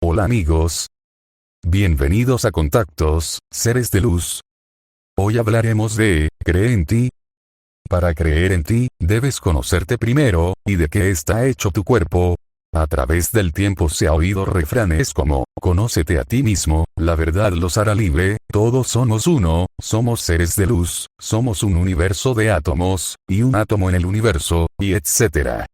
Hola amigos. Bienvenidos a Contactos, Seres de Luz. Hoy hablaremos de, cree en ti. Para creer en ti, debes conocerte primero, y de qué está hecho tu cuerpo. A través del tiempo se ha oído refranes como, conócete a ti mismo, la verdad los hará libre, todos somos uno, somos seres de luz, somos un universo de átomos, y un átomo en el universo, y etc.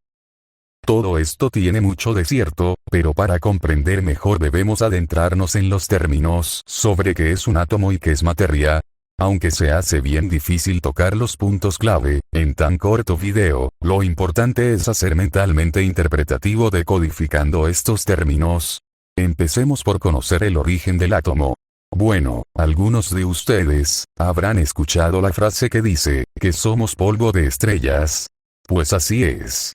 Todo esto tiene mucho de cierto, pero para comprender mejor debemos adentrarnos en los términos sobre qué es un átomo y qué es materia. Aunque se hace bien difícil tocar los puntos clave, en tan corto video, lo importante es hacer mentalmente interpretativo decodificando estos términos. Empecemos por conocer el origen del átomo. Bueno, algunos de ustedes habrán escuchado la frase que dice que somos polvo de estrellas. Pues así es.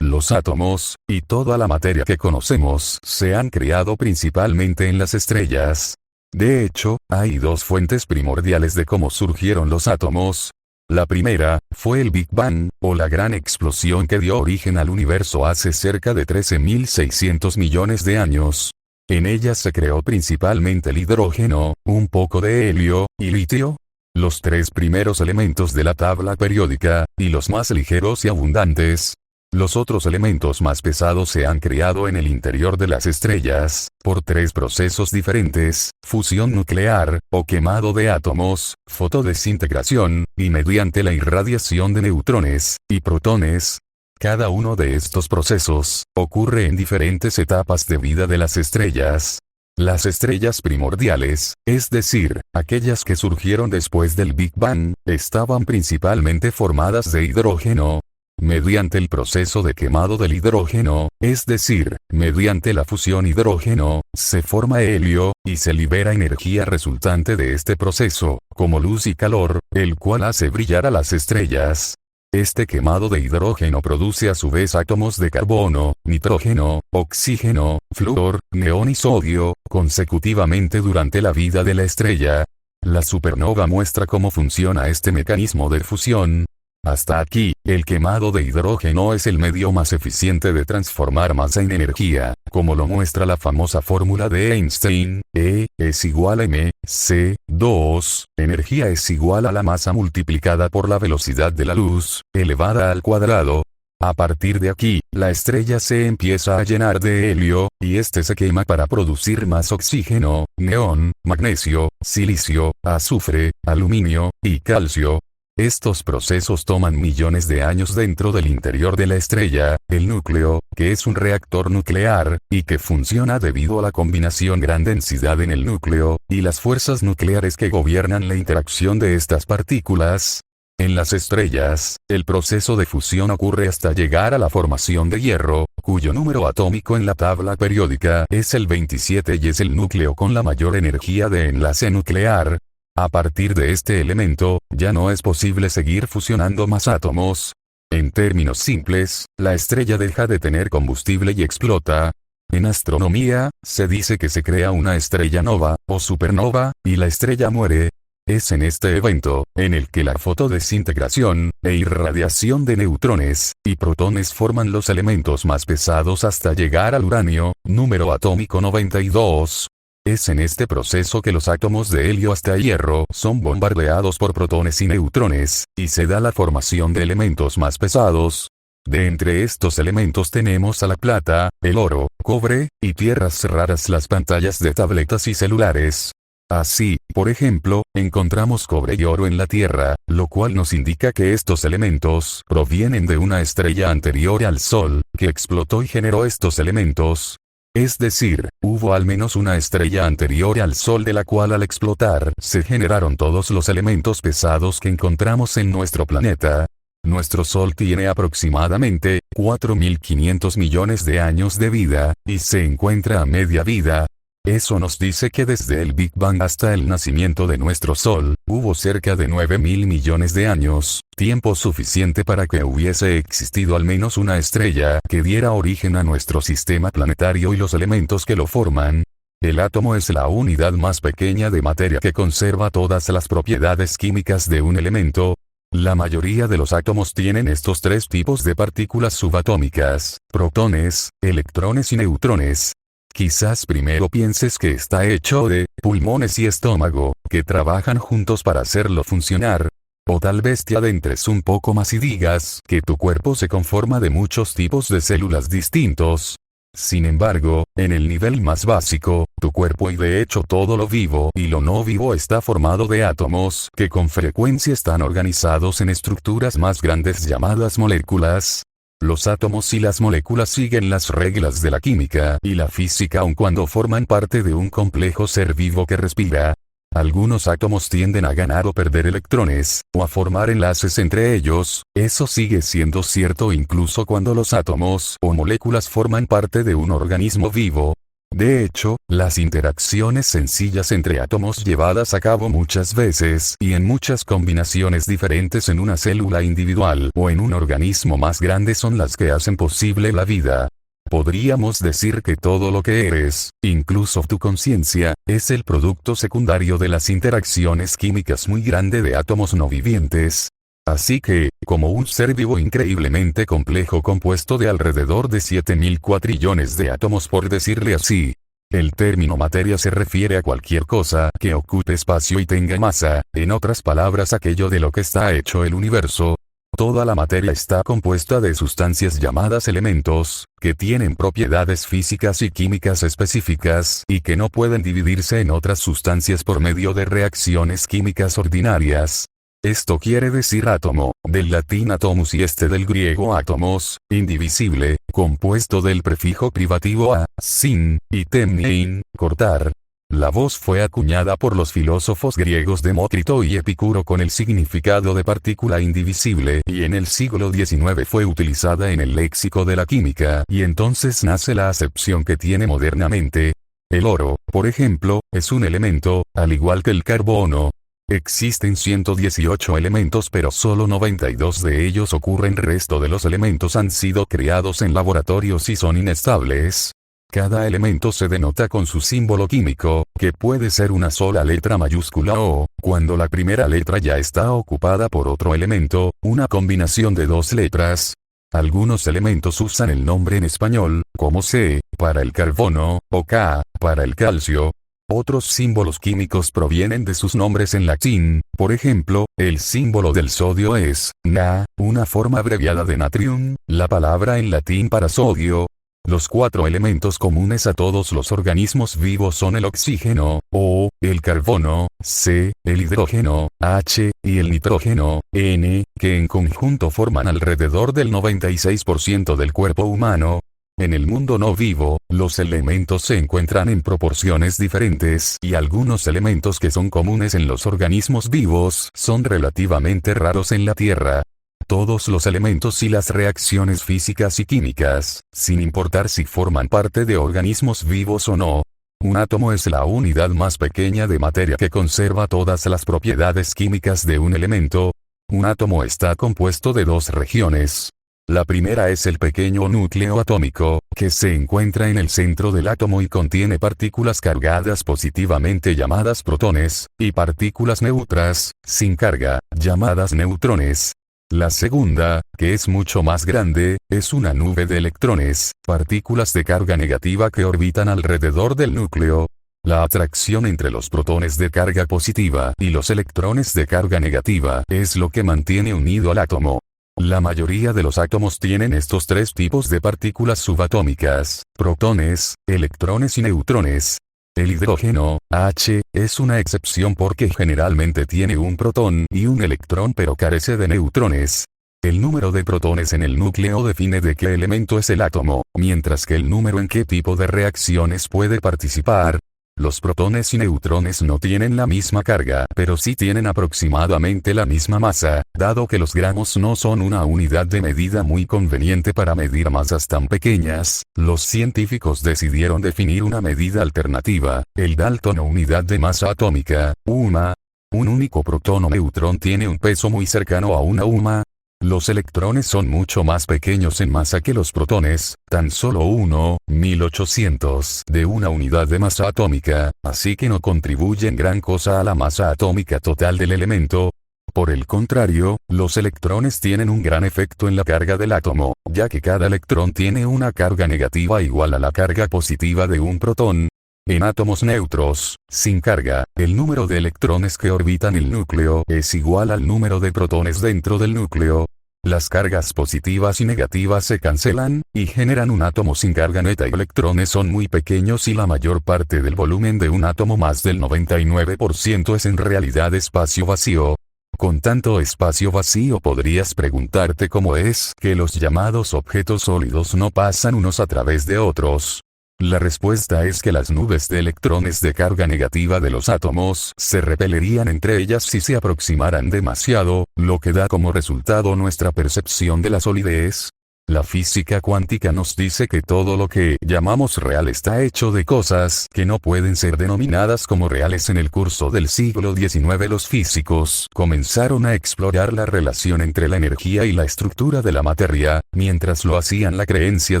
Los átomos, y toda la materia que conocemos, se han creado principalmente en las estrellas. De hecho, hay dos fuentes primordiales de cómo surgieron los átomos. La primera, fue el Big Bang, o la gran explosión que dio origen al universo hace cerca de 13.600 millones de años. En ella se creó principalmente el hidrógeno, un poco de helio, y litio. Los tres primeros elementos de la tabla periódica, y los más ligeros y abundantes. Los otros elementos más pesados se han creado en el interior de las estrellas, por tres procesos diferentes: fusión nuclear, o quemado de átomos, fotodesintegración, y mediante la irradiación de neutrones y protones. Cada uno de estos procesos ocurre en diferentes etapas de vida de las estrellas. Las estrellas primordiales, es decir, aquellas que surgieron después del Big Bang, estaban principalmente formadas de hidrógeno. Mediante el proceso de quemado del hidrógeno, es decir, mediante la fusión hidrógeno, se forma helio, y se libera energía resultante de este proceso, como luz y calor, el cual hace brillar a las estrellas. Este quemado de hidrógeno produce a su vez átomos de carbono, nitrógeno, oxígeno, flúor, neón y sodio, consecutivamente durante la vida de la estrella. La supernova muestra cómo funciona este mecanismo de fusión. Hasta aquí, el quemado de hidrógeno es el medio más eficiente de transformar masa en energía, como lo muestra la famosa fórmula de Einstein: E es igual a mc2, energía es igual a la masa multiplicada por la velocidad de la luz, elevada al cuadrado. A partir de aquí, la estrella se empieza a llenar de helio, y este se quema para producir más oxígeno, neón, magnesio, silicio, azufre, aluminio, y calcio. Estos procesos toman millones de años dentro del interior de la estrella, el núcleo, que es un reactor nuclear, y que funciona debido a la combinación gran densidad en el núcleo, y las fuerzas nucleares que gobiernan la interacción de estas partículas. En las estrellas, el proceso de fusión ocurre hasta llegar a la formación de hierro, cuyo número atómico en la tabla periódica es el 27 y es el núcleo con la mayor energía de enlace nuclear. A partir de este elemento, ya no es posible seguir fusionando más átomos. En términos simples, la estrella deja de tener combustible y explota. En astronomía, se dice que se crea una estrella nova, o supernova, y la estrella muere. Es en este evento, en el que la fotodesintegración, e irradiación de neutrones, y protones forman los elementos más pesados hasta llegar al uranio, número atómico 92. Es en este proceso que los átomos de helio hasta hierro son bombardeados por protones y neutrones, y se da la formación de elementos más pesados. De entre estos elementos tenemos a la plata, el oro, cobre, y tierras raras, las pantallas de tabletas y celulares. Así, por ejemplo, encontramos cobre y oro en la Tierra, lo cual nos indica que estos elementos provienen de una estrella anterior al Sol, que explotó y generó estos elementos. Es decir, hubo al menos una estrella anterior al Sol de la cual al explotar se generaron todos los elementos pesados que encontramos en nuestro planeta. Nuestro Sol tiene aproximadamente 4.500 millones de años de vida, y se encuentra a media vida. Eso nos dice que desde el Big Bang hasta el nacimiento de nuestro Sol, hubo cerca de 9.000 millones de años, tiempo suficiente para que hubiese existido al menos una estrella que diera origen a nuestro sistema planetario y los elementos que lo forman. El átomo es la unidad más pequeña de materia que conserva todas las propiedades químicas de un elemento. La mayoría de los átomos tienen estos tres tipos de partículas subatómicas: protones, electrones y neutrones. Quizás primero pienses que está hecho de pulmones y estómago, que trabajan juntos para hacerlo funcionar. O tal vez te adentres un poco más y digas que tu cuerpo se conforma de muchos tipos de células distintos. Sin embargo, en el nivel más básico, tu cuerpo y de hecho todo lo vivo y lo no vivo está formado de átomos que con frecuencia están organizados en estructuras más grandes llamadas moléculas. Los átomos y las moléculas siguen las reglas de la química y la física aun cuando forman parte de un complejo ser vivo que respira. Algunos átomos tienden a ganar o perder electrones, o a formar enlaces entre ellos. Eso sigue siendo cierto incluso cuando los átomos o moléculas forman parte de un organismo vivo. De hecho, las interacciones sencillas entre átomos llevadas a cabo muchas veces y en muchas combinaciones diferentes en una célula individual o en un organismo más grande son las que hacen posible la vida. Podríamos decir que todo lo que eres, incluso tu conciencia, es el producto secundario de las interacciones químicas muy grande de átomos no vivientes. Así que, como un ser vivo increíblemente complejo compuesto de alrededor de 7.000 cuatrillones de átomos por decirle así. El término materia se refiere a cualquier cosa que ocupe espacio y tenga masa, en otras palabras aquello de lo que está hecho el universo. Toda la materia está compuesta de sustancias llamadas elementos, que tienen propiedades físicas y químicas específicas y que no pueden dividirse en otras sustancias por medio de reacciones químicas ordinarias. Esto quiere decir átomo, del latín atomus y del griego átomos, indivisible, compuesto del prefijo privativo a, sin, y temnein, cortar. La voz fue acuñada por los filósofos griegos Demócrito y Epicuro con el significado de partícula indivisible y en el siglo XIX fue utilizada en el léxico de la química y entonces nace la acepción que tiene modernamente. El oro, por ejemplo, es un elemento, al igual que el carbono. Existen 118 elementos pero solo 92 de ellos ocurren. El resto de los elementos han sido creados en laboratorios y son inestables. Cada elemento se denota con su símbolo químico, que puede ser una sola letra mayúscula o, cuando la primera letra ya está ocupada por otro elemento, una combinación de dos letras. Algunos elementos usan el nombre en español, como C, para el carbono, o K, para el calcio. Otros símbolos químicos provienen de sus nombres en latín, por ejemplo, el símbolo del sodio es Na, una forma abreviada de natrium, la palabra en latín para sodio. Los cuatro elementos comunes a todos los organismos vivos son el oxígeno, O, el carbono, C, el hidrógeno, H, y el nitrógeno, N, que en conjunto forman alrededor del 96% del cuerpo humano. En el mundo no vivo, los elementos se encuentran en proporciones diferentes y algunos elementos que son comunes en los organismos vivos son relativamente raros en la Tierra. Todos los elementos y las reacciones físicas y químicas, sin importar si forman parte de organismos vivos o no. Un átomo es la unidad más pequeña de materia que conserva todas las propiedades químicas de un elemento. Un átomo está compuesto de dos regiones. La primera es el pequeño núcleo atómico, que se encuentra en el centro del átomo y contiene partículas cargadas positivamente llamadas protones, y partículas neutras, sin carga, llamadas neutrones. La segunda, que es mucho más grande, es una nube de electrones, partículas de carga negativa que orbitan alrededor del núcleo. La atracción entre los protones de carga positiva y los electrones de carga negativa es lo que mantiene unido al átomo. La mayoría de los átomos tienen estos tres tipos de partículas subatómicas, protones, electrones y neutrones. El hidrógeno, H, es una excepción porque generalmente tiene un protón y un electrón pero carece de neutrones. El número de protones en el núcleo define de qué elemento es el átomo, mientras que el número en qué tipo de reacciones puede participar. Los protones y neutrones no tienen la misma carga, pero sí tienen aproximadamente la misma masa, dado que los gramos no son una unidad de medida muy conveniente para medir masas tan pequeñas. Los científicos decidieron definir una medida alternativa, el Dalton o unidad de masa atómica, UMA. Un único protón o neutrón tiene un peso muy cercano a una UMA. Los electrones son mucho más pequeños en masa que los protones, tan solo 1/1800 de una unidad de masa atómica, así que no contribuyen gran cosa a la masa atómica total del elemento. Por el contrario, los electrones tienen un gran efecto en la carga del átomo, ya que cada electrón tiene una carga negativa igual a la carga positiva de un protón. En átomos neutros, sin carga, el número de electrones que orbitan el núcleo es igual al número de protones dentro del núcleo. Las cargas positivas y negativas se cancelan, y generan un átomo sin carga neta y electrones son muy pequeños y la mayor parte del volumen de un átomo, más del 99%, es en realidad espacio vacío. Con tanto espacio vacío podrías preguntarte cómo es que los llamados objetos sólidos no pasan unos a través de otros. La respuesta es que las nubes de electrones de carga negativa de los átomos se repelerían entre ellas si se aproximaran demasiado, lo que da como resultado nuestra percepción de la solidez. La física cuántica nos dice que todo lo que llamamos real está hecho de cosas que no pueden ser denominadas como reales. En el curso del siglo XIX los físicos comenzaron a explorar la relación entre la energía y la estructura de la materia, mientras lo hacían la creencia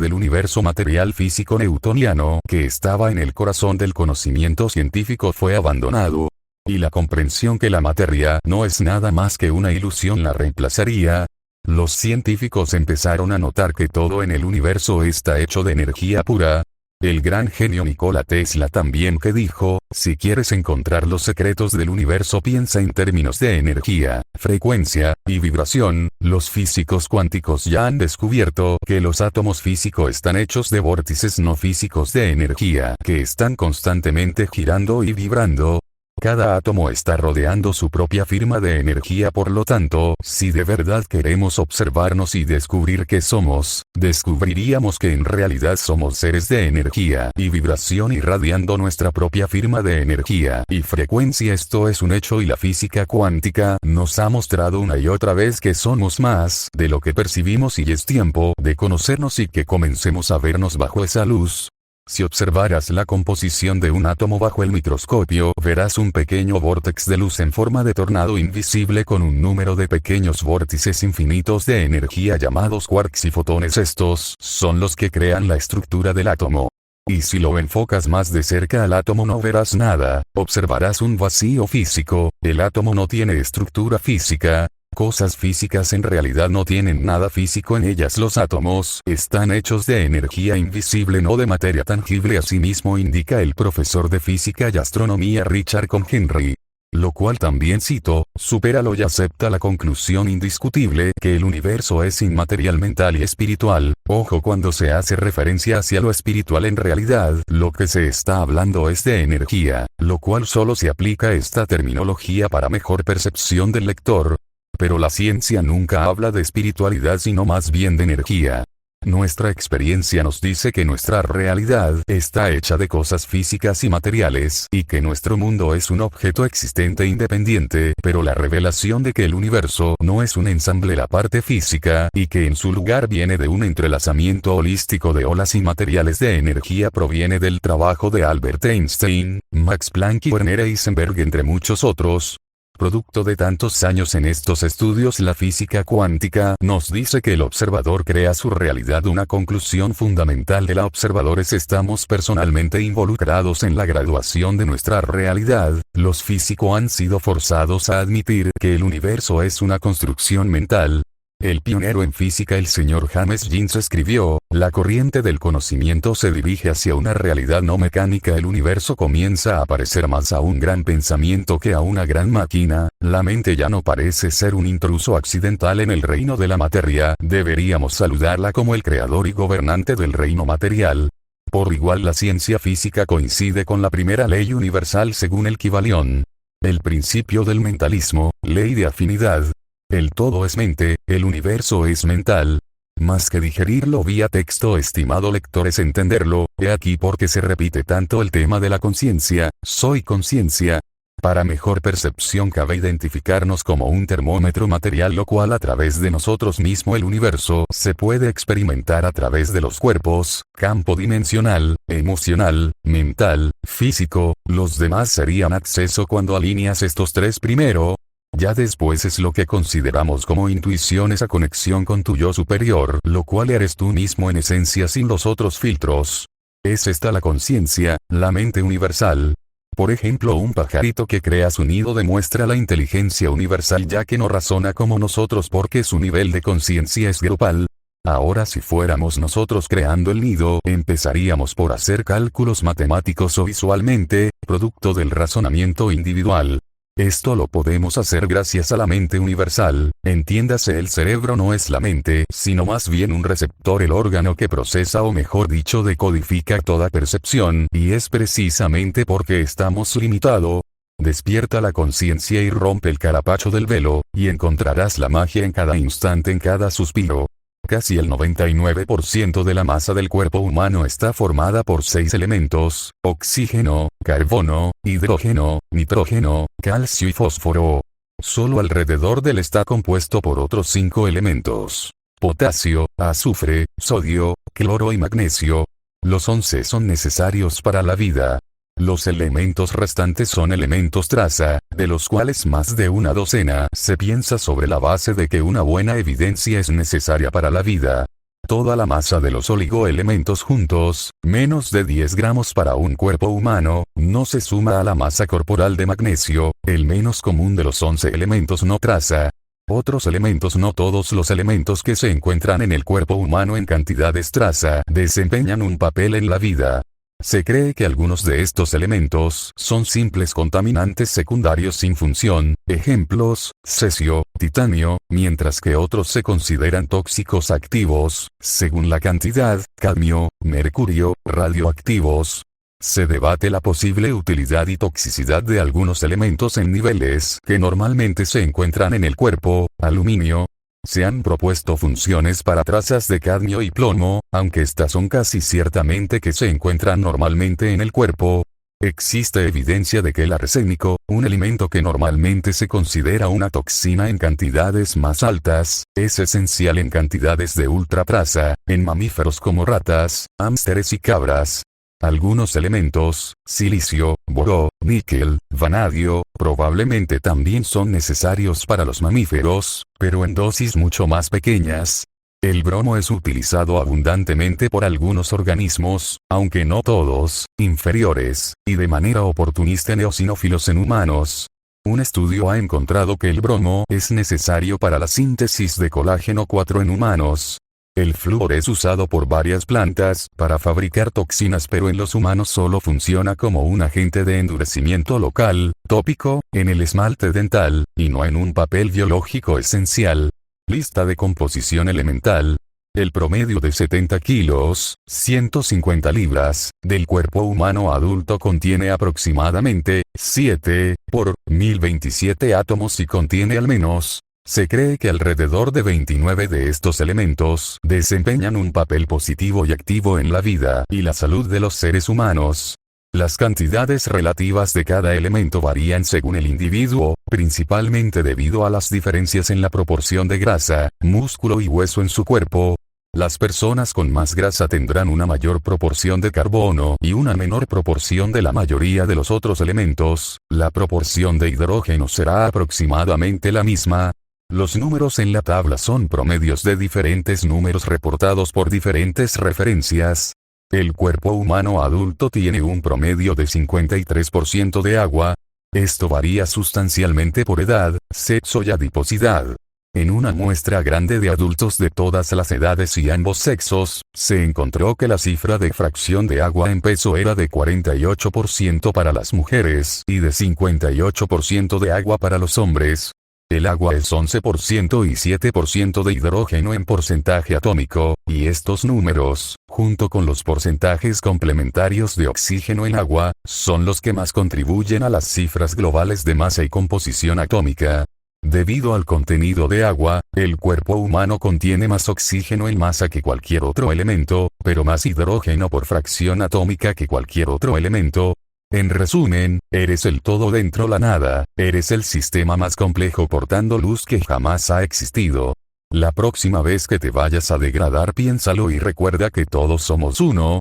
del universo material físico newtoniano que estaba en el corazón del conocimiento científico fue abandonado. Y la comprensión que la materia no es nada más que una ilusión la reemplazaría. Los científicos empezaron a notar que todo en el universo está hecho de energía pura. El gran genio Nikola Tesla también que dijo, si quieres encontrar los secretos del universo piensa en términos de energía, frecuencia, y vibración. Los físicos cuánticos ya han descubierto que los átomos físicos están hechos de vórtices no físicos de energía que están constantemente girando y vibrando. Cada átomo está rodeando su propia firma de energía, por lo tanto, si de verdad queremos observarnos y descubrir qué somos, descubriríamos que en realidad somos seres de energía y vibración irradiando nuestra propia firma de energía y frecuencia. Esto es un hecho y la física cuántica nos ha mostrado una y otra vez que somos más de lo que percibimos y es tiempo de conocernos y que comencemos a vernos bajo esa luz. Si observaras la composición de un átomo bajo el microscopio, verás un pequeño vórtex de luz en forma de tornado invisible con un número de pequeños vórtices infinitos de energía llamados quarks y fotones. Estos son los que crean la estructura del átomo. Y si lo enfocas más de cerca al átomo no verás nada, observarás un vacío físico. El átomo no tiene estructura física. Cosas físicas en realidad no tienen nada físico en ellas. Los átomos están hechos de energía invisible, no de materia tangible. Asimismo indica el profesor de física y astronomía Richard Henry. Lo cual también cito, supéralo y acepta la conclusión indiscutible que el universo es inmaterial, mental y espiritual. Ojo, cuando se hace referencia hacia lo espiritual, en realidad lo que se está hablando es de energía, lo cual solo se aplica esta terminología para mejor percepción del lector. Pero la ciencia nunca habla de espiritualidad sino más bien de energía. Nuestra experiencia nos dice que nuestra realidad está hecha de cosas físicas y materiales y que nuestro mundo es un objeto existente independiente, pero la revelación de que el universo no es un ensamble la parte física y que en su lugar viene de un entrelazamiento holístico de olas y materiales de energía proviene del trabajo de Albert Einstein, Max Planck y Werner Heisenberg, entre muchos otros. Producto de tantos años en estos estudios, la física cuántica nos dice que el observador crea su realidad. Una conclusión fundamental de la observador es: estamos personalmente involucrados en la graduación de nuestra realidad. Los físicos han sido forzados a admitir que el universo es una construcción mental. El pionero en física, el señor James Jeans, escribió: la corriente del conocimiento se dirige hacia una realidad no mecánica. El universo comienza a parecer más a un gran pensamiento que a una gran máquina. La mente ya no parece ser un intruso accidental en el reino de la materia. Deberíamos saludarla como el creador y gobernante del reino material. Por igual, la ciencia física coincide con la primera ley universal según el Kybalión. El principio del mentalismo, ley de afinidad. El todo es mente, el universo es mental. Más que digerirlo vía texto, estimado lector, es entenderlo. He aquí por qué se repite tanto el tema de la conciencia. Soy conciencia. Para mejor percepción cabe identificarnos como un termómetro material, lo cual a través de nosotros mismo el universo se puede experimentar a través de los cuerpos, campo dimensional, emocional, mental, físico. Los demás serían acceso cuando alineas estos tres primero. Ya después es lo que consideramos como intuición, esa conexión con tu yo superior, lo cual eres tú mismo en esencia sin los otros filtros. Es esta la conciencia, la mente universal. Por ejemplo, un pajarito que crea su nido demuestra la inteligencia universal ya que no razona como nosotros porque su nivel de conciencia es grupal. Ahora si fuéramos nosotros creando el nido, empezaríamos por hacer cálculos matemáticos o visualmente, producto del razonamiento individual. Esto lo podemos hacer gracias a la mente universal, entiéndase el cerebro no es la mente, sino más bien un receptor el órgano que procesa o mejor dicho decodifica toda percepción y es precisamente porque estamos limitados. Despierta la conciencia y rompe el carapacho del velo, y encontrarás la magia en cada instante en cada suspiro. Casi el 99% de la masa del cuerpo humano está formada por 6 elementos: oxígeno, carbono, hidrógeno, nitrógeno, calcio y fósforo. Solo alrededor del está compuesto por otros 5 elementos: potasio, azufre, sodio, cloro y magnesio. Los 11 son necesarios para la vida. Los elementos restantes son elementos traza, de los cuales más de una docena se piensa sobre la base de que una buena evidencia es necesaria para la vida. Toda la masa de los oligoelementos juntos, menos de 10 gramos para un cuerpo humano, no se suma a la masa corporal de magnesio, el menos común de los 11 elementos no traza. Otros elementos no todos los elementos que se encuentran en el cuerpo humano en cantidades traza desempeñan un papel en la vida. Se cree que algunos de estos elementos son simples contaminantes secundarios sin función, ejemplos, cesio, titanio, mientras que otros se consideran tóxicos activos, según la cantidad, cadmio, mercurio, radioactivos. Se debate la posible utilidad y toxicidad de algunos elementos en niveles que normalmente se encuentran en el cuerpo, aluminio. Se han propuesto funciones para trazas de cadmio y plomo, aunque estas son casi ciertamente que se encuentran normalmente en el cuerpo. Existe evidencia de que el arsénico, un elemento que normalmente se considera una toxina en cantidades más altas, es esencial en cantidades de ultratraza, en mamíferos como ratas, hámsteres y cabras. Algunos elementos, silicio, boro, níquel, vanadio, probablemente también son necesarios para los mamíferos, pero en dosis mucho más pequeñas. El bromo es utilizado abundantemente por algunos organismos, aunque no todos, inferiores, y de manera oportunista en eosinófilos en humanos. Un estudio ha encontrado que el bromo es necesario para la síntesis de colágeno 4 en humanos. El flúor es usado por varias plantas para fabricar toxinas, pero en los humanos solo funciona como un agente de endurecimiento local, tópico, en el esmalte dental, y no en un papel biológico esencial. Lista de composición elemental. El promedio de 70 kilos, 150 libras, del cuerpo humano adulto contiene aproximadamente 7 por 1027 átomos y contiene al menos. Se cree que alrededor de 29 de estos elementos desempeñan un papel positivo y activo en la vida y la salud de los seres humanos. Las cantidades relativas de cada elemento varían según el individuo, principalmente debido a las diferencias en la proporción de grasa, músculo y hueso en su cuerpo. Las personas con más grasa tendrán una mayor proporción de carbono y una menor proporción de la mayoría de los otros elementos. La proporción de hidrógeno será aproximadamente la misma. Los números en la tabla son promedios de diferentes números reportados por diferentes referencias. El cuerpo humano adulto tiene un promedio de 53% de agua. Esto varía sustancialmente por edad, sexo y adiposidad. En una muestra grande de adultos de todas las edades y ambos sexos, se encontró que la cifra de fracción de agua en peso era de 48% para las mujeres y de 58% de agua para los hombres. El agua es 11% y 7% de hidrógeno en porcentaje atómico, y estos números, junto con los porcentajes complementarios de oxígeno en agua, son los que más contribuyen a las cifras globales de masa y composición atómica. Debido al contenido de agua, el cuerpo humano contiene más oxígeno en masa que cualquier otro elemento, pero más hidrógeno por fracción atómica que cualquier otro elemento. En resumen, eres el todo dentro la nada, eres el sistema más complejo portando luz que jamás ha existido. La próxima vez que te vayas a degradar piénsalo y recuerda que todos somos uno.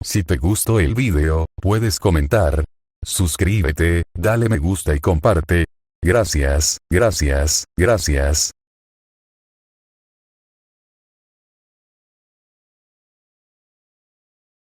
Si te gustó el video, puedes comentar. Suscríbete, dale me gusta y comparte. Gracias, gracias, gracias.